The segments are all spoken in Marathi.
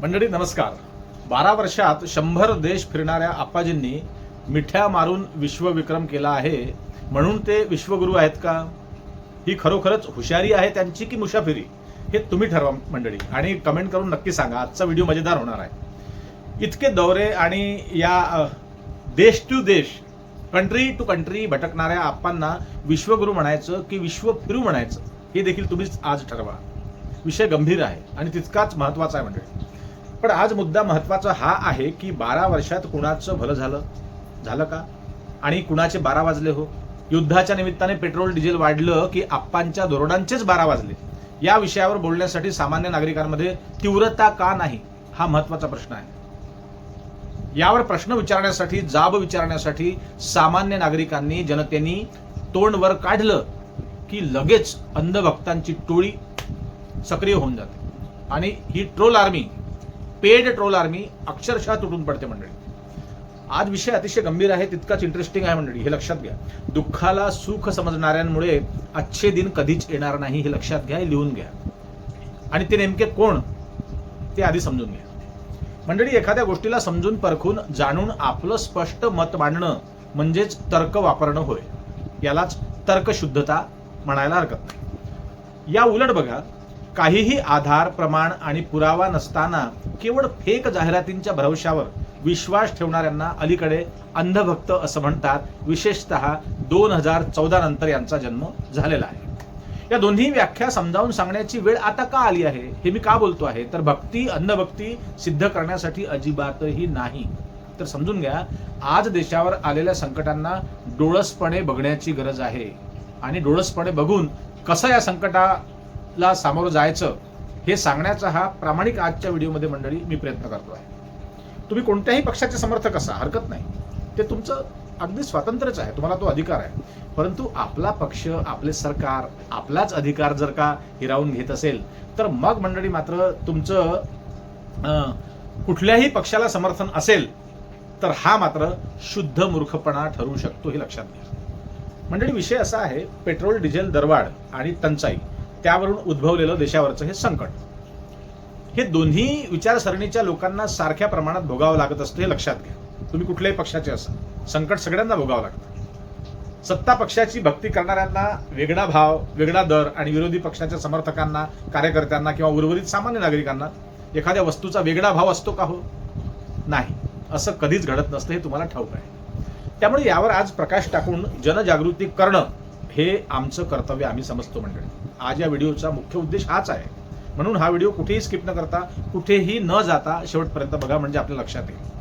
मंडळी नमस्कार. 12 वर्षात 100 देश फिरणाऱ्या आप्पाजींनी मिठ्या मारून विश्वविक्रम केला आहे, म्हणून ते विश्वगुरू आहेत का? ही खरोखरच हुशारी आहे त्यांची की मुसाफिरी, हे तुम्ही ठरवा मंडळी. आणि कमेंट करून नक्की सांगा. आजचा व्हिडिओ मजेदार होणार आहे. इतके दौरे आणि या देश टू देश, कंट्री टू कंट्री भटकणाऱ्या आप्पांना विश्वगुरू म्हणायचं की विश्व फिरू म्हणायचं, हे देखील तुम्हीच आज ठरवा. विषय गंभीर आहे आणि तितकाच महत्त्वाचा आहे मंडळी. पण आज मुद्दा महत्त्वाचा हा आहे की 12 वर्षात कुणाचं भलं झालं का? आणि कुणाचे 12 वाजले हो? युद्धाच्या निमित्ताने पेट्रोल डिझेल वाढलं की आप्पांच्या धोरणांचेच 12 वाजले? या विषयावर बोलण्यासाठी सामान्य नागरिकांमध्ये तीव्रता का नाही, हा महत्त्वाचा प्रश्न आहे. यावर प्रश्न विचारण्यासाठी, जाब विचारण्यासाठी सामान्य नागरिकांनी, जनतेने तोंड वर काढलं की लगेच अंधभक्तांची टोळी सक्रिय होऊन जाते आणि ही troll army, paid troll army अक्षरशः तुटून पडते मंडळी. आज विषय अतिशय गंभीर आहे, तितकाच इंटरेस्टिंग आहे मंडळी, हे लक्षात घ्या. दुःखाला सुख समजणाऱ्यांमुळे अच्छे दिन कधीच येणार नाही, हे लक्षात घ्या, लिहून घ्या. आणि ते नेमके कोण, ते आधी समजून घ्या मंडळी. एखाद्या गोष्टीला समजून परखून जाणून आपलं स्पष्ट मत मांडणं म्हणजेच तर्क वापरणं होय. यालाच तर्कशुद्धता म्हणायला हरकत नाही. या उलट बघा, काहीही आधार, प्रमाण आणि पुरावा नसताना केवळ फेक जाहिरातींच्या भरवशावर विश्वास ठेवणाऱ्यांना अलीकडे अंधभक्त असं म्हणतात. विशेषतः 2014 नंतर यांचा जन्म झालेला आहे. या दोन्ही व्याख्या समजावून सांगण्याची वेळ आता का आली आहे, हे मी का बोलतो आहे, तर भक्ती अंधभक्ती सिद्ध करण्यासाठी अजिबातही नाही. तर समजून घ्या, आज देशावर आलेल्या संकटांना डोळसपणे बघण्याची गरज आहे. आणि डोळसपणे बघून कसं या संकटाला सामोरं जायचं हे सांगण्याचा हा प्रामाणिक आजच्या व्हिडिओमध्ये मंडळी मी प्रयत्न करतो आहे. तुम्ही कोणत्याही पक्षाचे समर्थक असा, हरकत नाही, ते तुमचं अगदी स्वातंत्र्यच आहे, तुम्हाला तो अधिकार आहे. परंतु आपला पक्ष, आपले सरकार, आपलाच अधिकार जर का हिरावून घेत असेल तर मग मंडळी मात्र तुमचं कुठल्याही पक्षाला समर्थन असेल तर हा मात्र शुद्ध मूर्खपणा ठरू शकतो, हे लक्षात घ्या मंडळी. विषय असा आहे, पेट्रोल डिझेल दरवाढ आणि टंचाई, त्यावरून उद्भवलेलं देशावरचं हे संकट, हे दोन्ही विचारसरणीच्या लोकांना सारख्या प्रमाणात भोगावं लागत असतं, हे लक्षात घ्या. तुम्ही कुठल्याही पक्षाचे असा, संकट सगळ्यांना भोगावं लागतं. सत्ता पक्षाची भक्ती करणाऱ्यांना वेगळा भाव, वेगळा दर, आणि विरोधी पक्षाच्या समर्थकांना, कार्यकर्त्यांना किंवा उर्वरित सामान्य नागरिकांना एखाद्या वस्तूचा वेगळा भाव असतो का हो? नाही, असं कधीच घडत नसतं, हे तुम्हाला ठाऊक आहे. त्यामुळे यावर आज प्रकाश टाकून जनजागृती करणं हे आमचं कर्तव्य आम्ही समजतो मंडळी. आज या व्हिडिओचा मुख्य उद्देश हाच आहे. म्हणून हा व्हिडिओ कुठेही स्किप न करता, कुठेही न जाता शेवटपर्यंत बघा, म्हणजे आपल्या लक्षात येईल.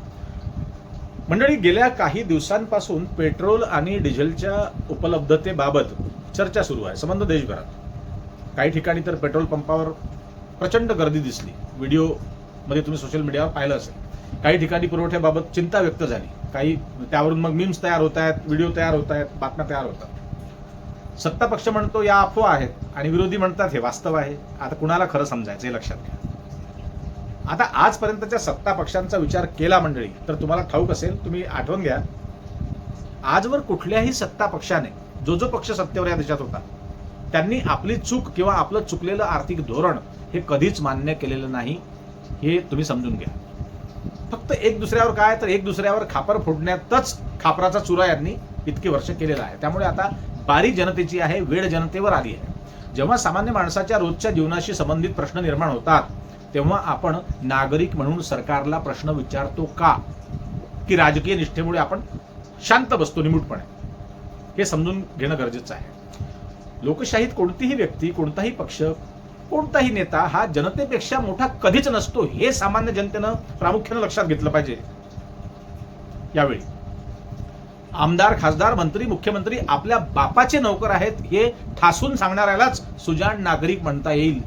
मंडळी, गेल्या काही दिवसांपासून पेट्रोल आणि डिझेलच्या उपलब्धतेबाबत चर्चा सुरू आहे संबंध देशभरात. काही ठिकाणी तर पेट्रोल पंपावर प्रचंड गर्दी दिसली, व्हिडिओमध्ये तुम्ही सोशल मीडियावर पाहिलं असेल. काही ठिकाणी पुरवठ्याबाबत चिंता व्यक्त झाली, काही त्यावरून मग मीम्स तयार होत आहेत, व्हिडिओ तयार होत आहेत, बातम्या तयार होतात. सत्ता पक्ष म्हणतो या अफवा आहेत आणि विरोधी म्हणतात हे वास्तव आहे. आता कुणाला खरं समजायचं, हे लक्षात घ्या. आता आजपर्यंतच्या सत्ता पक्षांचा विचार केला मंडळी तर तुम्हाला ठाऊक असेल, तुम्ही आठवण घ्या, आजवर कुठल्याही सत्ता पक्षाने, जो पक्ष सत्तेवर या देशात होता, त्यांनी आपली चूक किंवा आपलं चुकलेलं आर्थिक धोरण हे कधीच मान्य केलेलं नाही, हे तुम्ही समजून घ्या. फक्त एक दुसऱ्यावर काय, तर एक दुसऱ्यावर खापर फोडण्यातच खापराचा चुरा यांनी इतके वर्ष केलेला आहे. त्यामुळे आता बारी जनतेची आहे, वेळ जनतेवर आली आहे. जेव्हा सामान्य माणसाच्या रोजच्या जीवनाशी संबंधित प्रश्न निर्माण होतात तेव्हा आपण नागरिक म्हणून सरकारला प्रश्न विचारतो का, की राजकीय निष्ठेमुळे आपण शांत बसतो निमूटपणे, हे समजून घेणं गरजेचं आहे. लोकशाहीत कोणतीही व्यक्ती, कोणताही पक्ष, कोणताही नेता हा जनतेपेक्षा मोठा कधीच नसतो, हे सामान्य जनतेनं प्रामुख्यानं लक्षात घेतलं पाहिजे. यावेळी आमदार, खासदार, मंत्री, मुख्यमंत्री आपल्या बापाचे नौकर आहेत हे ठासून सांगणाऱ्यालाच सुजाण नागरिक म्हणता येईल,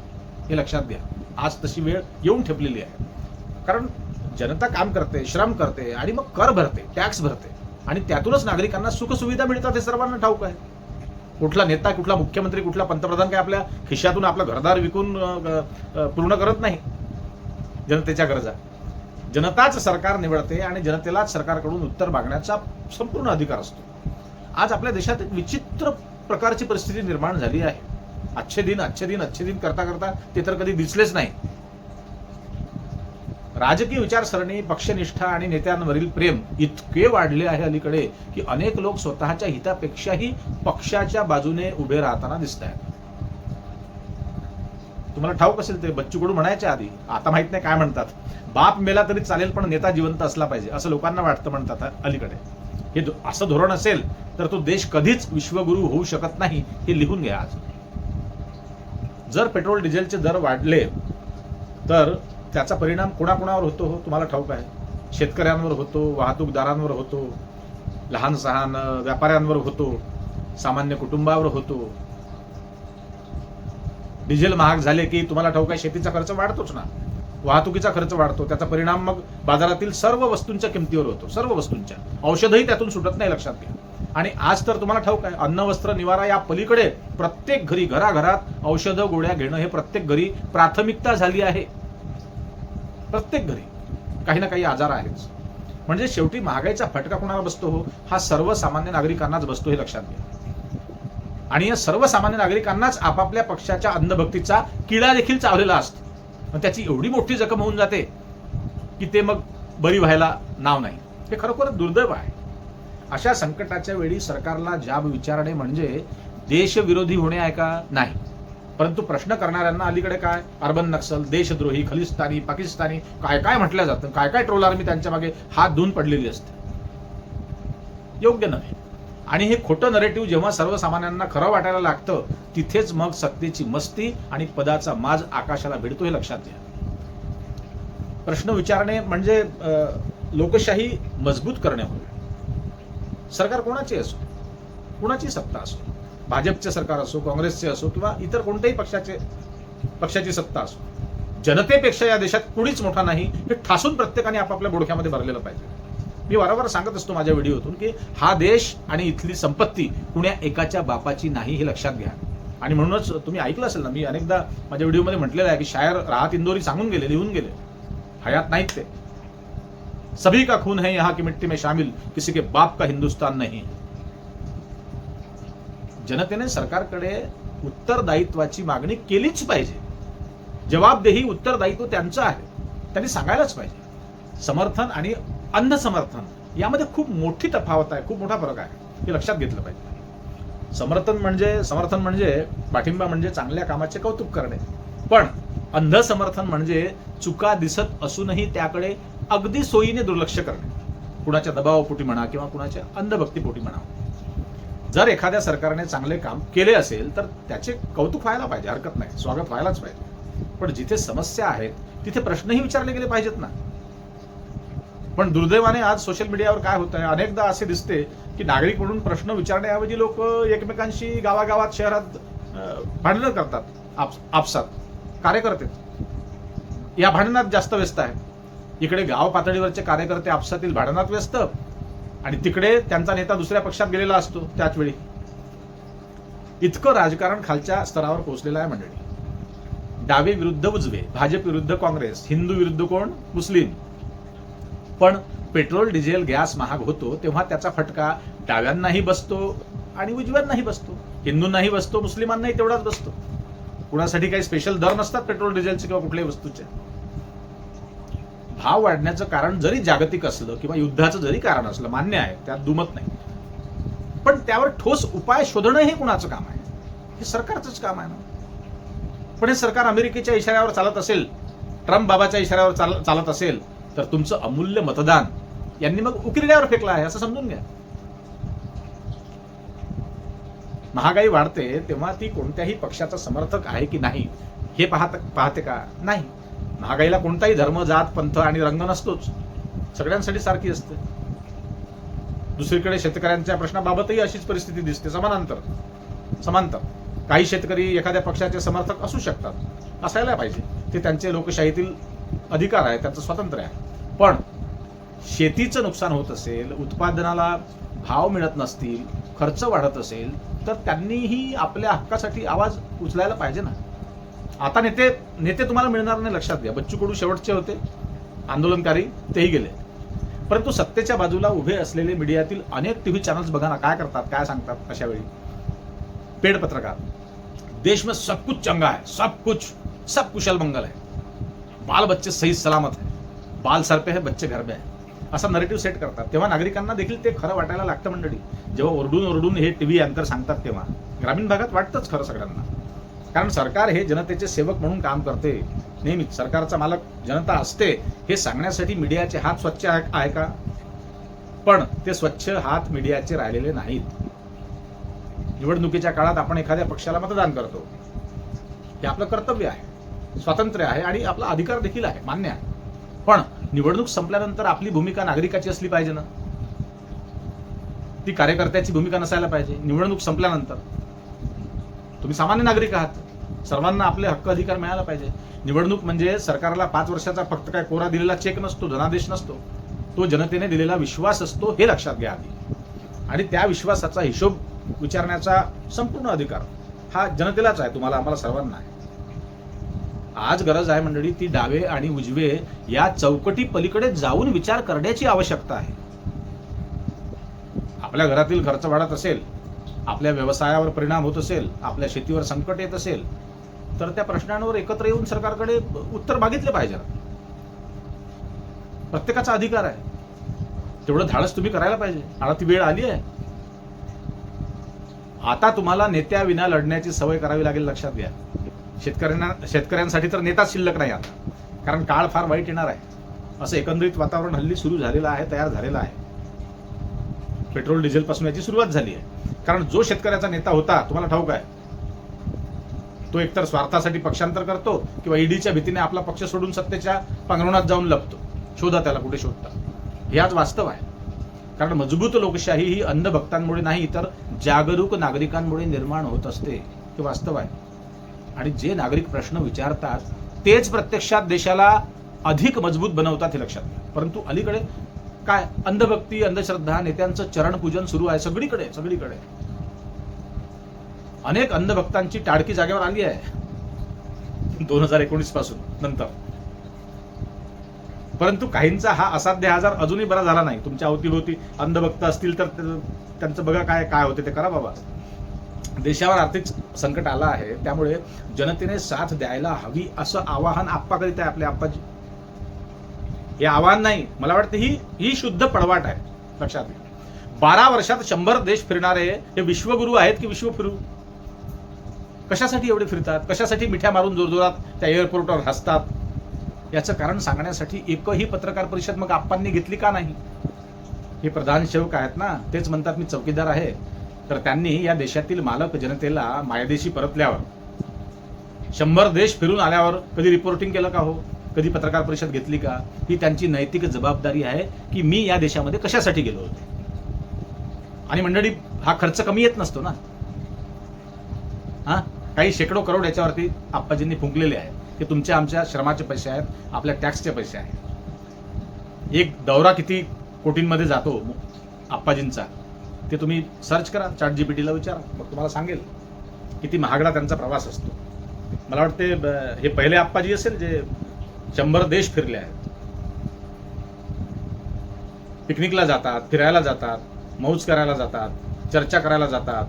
हे लक्षात घ्या. आज तशी वेळ येऊन ठेपलेली आहे. कारण जनता काम करते, श्रम करते आणि मग कर भरते, टॅक्स भरते, आणि त्यातूनच नागरिकांना सुखसुविधा मिळतात, हे सर्वांना ठाऊक आहे. कुठला नेता, कुठला मुख्यमंत्री, कुठला पंतप्रधान काय आपल्या खिशातून आपलं घरदार विकून पूर्ण करत नाही जनतेच्या गरजा. जनताच सरकार निवडते आणि जनतेलाच सरकारकडून उत्तर मागण्याचा संपूर्ण अधिकार असतो. आज आपल्या देशात एक विचित्र प्रकारची परिस्थिती निर्माण झाली आहे. अच्छे दिन अच्छे दिन अच्छे दिन करता करता ते तर कधी दिसलेच नाही. राजकीय विचारसरणी, पक्षनिष्ठा आणि नेत्यांवरील प्रेम इतके वाढले आहे अलीकडे की अनेक लोक स्वतःच्या हितापेक्षाही पक्षाच्या बाजूने उभे राहताना दिसत आहेत. तुम्हाला ठाऊक असेल ते बच्चू कडू म्हणायच्या आधी, आता माहित नाही काय म्हणतात, बाप मेला तरी चालेल पण नेता जिवंत असला पाहिजे असं लोकांना वाटतं म्हणतात अलीकडे. हे असं धोरण असेल तर तो देश कधीच विश्वगुरू होऊ शकत नाही, हे लिहून घ्या आज. जर पेट्रोल डिझेलचे दर वाढले तर त्याचा परिणाम कोणाकोणावर होतो हो तुम्हाला ठाऊक आहे. शेतकऱ्यांवर होतो, वाहतूकदारांवर होतो, लहान सहान व्यापाऱ्यांवर होतो, सामान्य कुटुंबावर होतो. डिझेल महाग झाले की तुम्हाला ठाऊक आहे शेतीचा खर्च वाढतोच ना, वाहतुकीचा खर्च वाढतो. त्याचा परिणाम मग बाजारातील सर्व वस्तूंच्या किमतीवर होतो, सर्व वस्तूंच्या. औषधही त्यातून सुटत नाही, लक्षात घ्या. आणि आज तर तुम्हाला ठाऊक आहे अन्न वस्त्र निवारा या पलीकडे प्रत्येक घरी, घराघरात औषधं गोळ्या घेणं हे प्रत्येक घरी प्राथमिकता झाली आहे. प्रत्येक घरी काही ना काही आजार आहेच. म्हणजे शेवटी महागाईचा फटका कोणाला बसतो हो, हा सर्वसामान्य नागरिकांनाच बसतो, हे लक्षात घ्या. आणि या सर्वसामान्य नागरिकांनाच आपापल्या पक्षाच्या अंधभक्तीचा किडा देखील चावलेला असतो. पण त्याची एवढी मोठी जखम होऊन जाते की ते मग बरी व्हायला नाव नाही. हे खरोखर दुर्दैव आहे. अशा संकटाच्या वेळी सरकारला जाब विचारणे म्हणजे देशविरोधी होणे आहे का? नाही. परंतु प्रश्न करणाऱ्यांना अलीकडे काय अर्बन नक्सल, देशद्रोही, खलिस्तानी, पाकिस्तानी काय काय म्हटलं जातं, काय काय ट्रोल आर्मी त्यांच्या मागे हात धुवून पडलेली असते. योग्य नव्हे. आणि हे खोटं नरेटिव्ह जेव्हा सर्वसामान्यांना खरं वाटायला लागतं तिथेच मग सत्तेची मस्ती आणि पदाचा माज आकाशाला भिडतो, हे लक्षात घ्या. प्रश्न विचारणे म्हणजे लोकशाही मजबूत करणे होय. सरकार कोणाचे असो, कोणाची सत्ता असो, भाजपचे सरकार असो, काँग्रेसचे असो किंवा इतर कोणत्याही पक्षाची सत्ता असो, जनतेपेक्षा या देशात कुणीच मोठा नाही हे ठासून प्रत्येकाने आपापल्या बोडख्यामध्ये भरलेलं पाहिजे. मी वारंवार सांगत असतो माझ्या व्हिडिओतून की हा देश आणि इथली संपत्ती कुण्या एकाच्या बापाची नाही, हे लक्षात घ्या. आणि म्हणूनच तुम्ही ऐकलं असेल ना, मी अनेकदा माझ्या व्हिडिओमध्ये म्हटलेलं आहे की शायर राहत इंदोरी सांगून गेले, लिहून गेले, हयात नाहीत ते. सभी का खून है यहाँ की मिट्टी में शामिल, किसी के बाप का हिंदुस्तान नहीं. जनतेने सरकारकडे उत्तरदायित्वाची मागणी केलीच पाहिजे. जबाबदेही, उत्तरदायित्व त्यांचं आहे, त्यांनी सांगायलाच पाहिजे. समर्थन आणि अंधसमर्थन यामध्ये खूप मोठी तफावत आहे, खूप मोठा फरक आहे, हे लक्षात घेतलं पाहिजे. समर्थन म्हणजे पाठिंबा म्हणजे चांगल्या कामाचे कौतुक करणे. पण अंधसमर्थन म्हणजे चुका दिसत असूनही त्याकडे अगदी सोयीने दुर्लक्ष करणे, कुणाच्या दबावापोटी म्हणा किंवा कुणाच्या अंधभक्तीपोटी म्हणा. जर एखाद्या सरकारने चांगले काम केले असेल तर त्याचे कौतुक व्हायला पाहिजे, हरकत नाही, स्वागत व्हायलाच पाहिजे. पण जिथे समस्या आहेत तिथे प्रश्नही विचारले गेले पाहिजेत ना. पण दुर्दैवाने आज सोशल मीडियावर काय होत आहे, अनेकदा असे दिसते की नागरिक म्हणून प्रश्न विचारण्याऐवजी लोक एकमेकांशी गावागावात, शहरात भांडणं करतात. आपसात कार्यकर्ते या भांडणात जास्त व्यस्त आहेत. इकडे गाव पातळीवरचे कार्यकर्ते आपसातील भांडणात व्यस्त आणि तिकडे त्यांचा नेता दुसऱ्या पक्षात गेलेला असतो. त्याच वेळी इतकं राजकारण खालच्या स्तरावर पोहोचलेलं आहे मंडळी. डावे विरुद्ध उजवे, भाजप विरुद्ध काँग्रेस, हिंदू विरुद्ध कोण, मुस्लिम. पण पेट्रोल, डिझेल, गॅस महाग होतो तेव्हा त्याचा फटका डाव्यांनाही बसतो आणि उजव्यांनाही बसतो, हिंदूंनाही बसतो, मुस्लिमांनाही तेवढाच बसतो. कुणासाठी काही स्पेशल दर नसतात पेट्रोल डिझेलचे किंवा कुठल्याही वस्तूचे. भाव वाढण्याचं कारण जरी जागतिक असलं किंवा युद्धाचं जरी कारण असलं, मान्य आहे, त्यात दुमत नाही. पण त्यावर ठोस उपाय शोधणं हे कुणाचं काम आहे? हे सरकारचंच काम आहे ना. पण हे सरकार अमेरिकेच्या इशाऱ्यावर चालत असेल, ट्रम्प बाबाच्या इशाऱ्यावर चालत असेल तर तुमचं अमूल्य मतदान यांनी मग उकिरड्यावर फेकलं आहे असं समजून घ्या. महागाई वाढते तेव्हा ती कोणत्याही पक्षाचा समर्थक आहे की नाही हे पाहते का? नाही. महागाईला कोणताही धर्म, जात, पंथ आणि रंग नसतोच, सगळ्यांसाठी सारखी असते. दुसरीकडे शेतकऱ्यांच्या प्रश्नाबाबतही अशीच परिस्थिती दिसते, समांतर. काही शेतकरी एखाद्या पक्षाचे समर्थक असू शकतात, असायला पाहिजे, ते त्यांचे लोकशाहीतील अधिकार आहे, त्यांचं स्वातंत्र्य आहे. पण शेतीचं नुकसान होत असेल, उत्पादनाला भाव मिळत नसतील, खर्च वाढत असेल तर त्यांनीही आपल्या हक्कासाठी आवाज उचलायला पाहिजे ना. आता नेते तुम्हाला मिळणार नाही, लक्षात घ्या. बच्चू कडू शेवटचे होते आंदोलनकारी, तेही गेले. परंतु सत्तेच्या बाजूला उभे असलेले मीडियातील अनेक टीव्ही चॅनल्स बघा ना, काय करतात, काय सांगतात अशा वेळी. पेड पत्रकार, देश में सब कुछ चंगा है, सब कुशल मंगल है, बाल बच्चे सही सलामत है, बाल सर पे है बच्चे घर में आहे असा नरेटिव्ह सेट करतात. तेव्हा नागरिकांना देखील ते खरं वाटायला लागतं मंडळी. जेव्हा ओरडून हे टीव्ही अँकर सांगतात तेव्हा ग्रामीण भागात वाटतंच खरं सगळ्यांना. कारण सरकार हे जनतेचे सेवक म्हणून काम करते. नेहमीच सरकारचा मालक जनता असते हे सांगण्यासाठी मीडियाचे हात स्वच्छ आहे का? पण ते स्वच्छ हात मीडियाचे राहिलेले नाहीत. निवडणुकीच्या काळात आपण एखाद्या पक्षाला मतदान करतो, हे आपलं कर्तव्य आहे, स्वातंत्र्य आहे आणि आपला अधिकार देखील आहे, मान्य आहे. पण निवडणूक संपल्यानंतर आपली भूमिका नागरिकाची असली पाहिजे ना, ती कार्यकर्त्याची भूमिका नसायला पाहिजे. निवडणूक संपल्यानंतर तुम्ही सामान्य नागरिक आहात, सर्वांना आपले हक्क अधिकार मिळाला पाहिजे. निवडणूक म्हणजे सरकारला 5 वर्षाचा फक्त काय कोरा दिलेला चेक नसतो, धनादेश नसतो, तो जनतेने दिलेला विश्वास असतो, हे लक्षात घ्या आधी. आणि त्या विश्वासाचा हिशोब विचारण्याचा संपूर्ण अधिकार हा जनतेलाच आहे, तुम्हाला आम्हाला सर्वांना आहे. आज गरज आहे मंडळी ती डावे आणि उजवे या चौकटी पलीकडे जाऊन विचार करण्याची आवश्यकता आहे. आपल्या घरातील खर्च वाढत असेल, आपल्या व्यवसायावर परिणाम होत असेल, आपल्या शेतीवर संकट येत असेल, तर त्या प्रश्नांवर एकत्र येऊन सरकारकडे उत्तर मागितले पाहिजे. प्रत्येकाचा अधिकार आहे, तेवढं धाडस तुम्ही करायला पाहिजे. आता ती वेळ आली आहे. आता तुम्हाला नेत्याविना लढण्याची सवय करावी लागेल, लक्षात घ्या. शेतकऱ्यांसाठी तर नेताच शिल्लक नाही आता, कारण काळ फार वाईट येणार आहे असं एकंदरीत वातावरण हल्ली सुरू झालेलं आहे, तयार झालेलं आहे. पेट्रोल डिझेल पासून याची सुरुवात झाली आहे. कारण जो शेतकऱ्याचा नेता होता, तुम्हाला ठाऊक आहे, तो एकतर स्वार्थासाठी पक्षांतर करतो किंवा ईडीच्या भीतीने आपला पक्ष सोडून सत्तेच्या पांघरुणात जाऊन लपतो. शोधा त्याला, कुठे शोधता. हे आज वास्तव आहे. कारण मजबूत लोकशाही ही अंधभक्तांमुळे नाही तर जागरूक नागरिकांमुळे निर्माण होत असते, हे वास्तव आहे. आणि जे नागरिक प्रश्न विचारतात तेच प्रत्यक्षात देशाला अधिक मजबूत बनवतात, हे लक्षात घ्या. परंतु अलीकडे काय अंधभक्ती, अंधश्रद्धा, नेत्यांचं चरणपूजन सुरू आहे सगळीकडे. अनेक अंधभक्तांची टाळकी जागेवर आली आहे 2019 पासून नंतर. परंतु काहींचा हा असाध्य आजार अजूनही बरा झाला नाही. तुमच्या अवतीभोवती अंधभक्त असतील तर त्यांचं बघा काय होते ते करा बाबा. देशावर आर्थिक संकट आलं आहे, त्यामुळे जनतेने साथ द्यायला हवी असं आवाहन आप्पा करीत आहे, आपले आप्पाजी. हे आवाहन नाही, मला वाटतं ही शुद्ध पळवाट आहे, लक्षात घ्या. 12 वर्षात 100 देश फिरणारे हे विश्वगुरू आहेत की विश्वफिरू? कशासाठी एवढे फिरतात? कशासाठी मिठ्या मारून जोरजोरात त्या एअरपोर्टवर हसतात? याचं कारण सांगण्यासाठी एकही पत्रकार परिषद मग आप्पांनी घेतली का नाही? हे प्रधान सेवक आहेत ना, तेच म्हणतात मी चौकीदार आहे. तर त्यांनी या देशातील मालक जनतेला मायदेशी परतल्यावर 100 देश फिरून आल्यावर कधी रिपोर्टिंग केलं का हो? कधी पत्रकार परिषद घेतली का? ही त्यांची नैतिक जबाबदारी आहे की मी या देशामध्ये कशासाठी गेलो होतो. आणि मंडळी, हा खर्च कमी येत नसतो ना. काही शेकडो करोड याच्यावरती आप्पाजींनी फुंकलेले आहेत. ते तुमच्या आमच्या श्रमाचे पैसे आहेत, आपल्या टॅक्सचे पैसे आहेत. एक दौरा किती कोटींमध्ये जातो आप्पाजींचा ते तुम्ही सर्च करा, ChatGPTला विचारा, मग तुम्हाला सांगेल किती महागडा त्यांचा प्रवास असतो. मला वाटते हे पहिले आप्पाजी असेल जे 100 देश फिरले आहेत. पिकनिकला जातात, फिरायला जातात, मौज करायला जातात, चर्चा करायला जातात,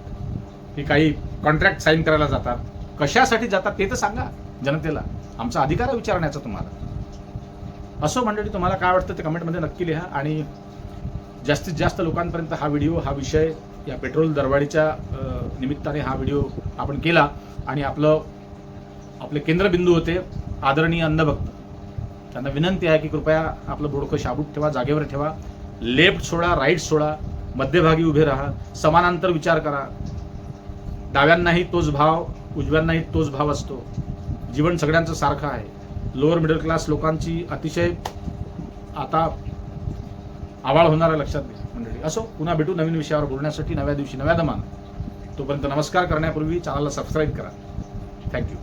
की काही कॉन्ट्रॅक्ट साईन करायला जातात. कशासाठी जातात ते तर सांगा जनतेला. आमचा अधिकार आहे विचारण्याचा तुम्हाला. असो मंडळी, तुम्हाला काय वाटतं ते कमेंटमध्ये नक्की लिहा. आणि जास्तीत जास्त लोकांपर्यंत हा व्हिडिओ, हा विषय, या पेट्रोल दरवाढीच्या निमित्ताने हा व्हिडिओ आपण केला. आणि आपले केंद्रबिंदू होते आदरणीय अंधभक्त. त्यांना विनंती आहे की कृपया आपलं बोडकं शाबूत ठेवा, जागेवर ठेवा, लेफ्ट सोडा, राईट सोडा, मध्यभागी उभे राहा, समानांतर विचार करा. डाव्यांनाही तोच भाव, उजव्यांनाही तोच भाव असतो. जीवन सगळ्यांचं सारखं आहे. लोअर मिडल क्लास लोकांची अतिशय आता आवाळ होणार आहे, लक्षात घ्या मंडळी. असो, पुन्हा भेटू नवीन विषयावर बोलण्यासाठी नव्या दिवशी नव्या दमानं. तोपर्यंत नमस्कार करण्यापूर्वी चॅनलला सबस्क्राईब करा. थँक्यू.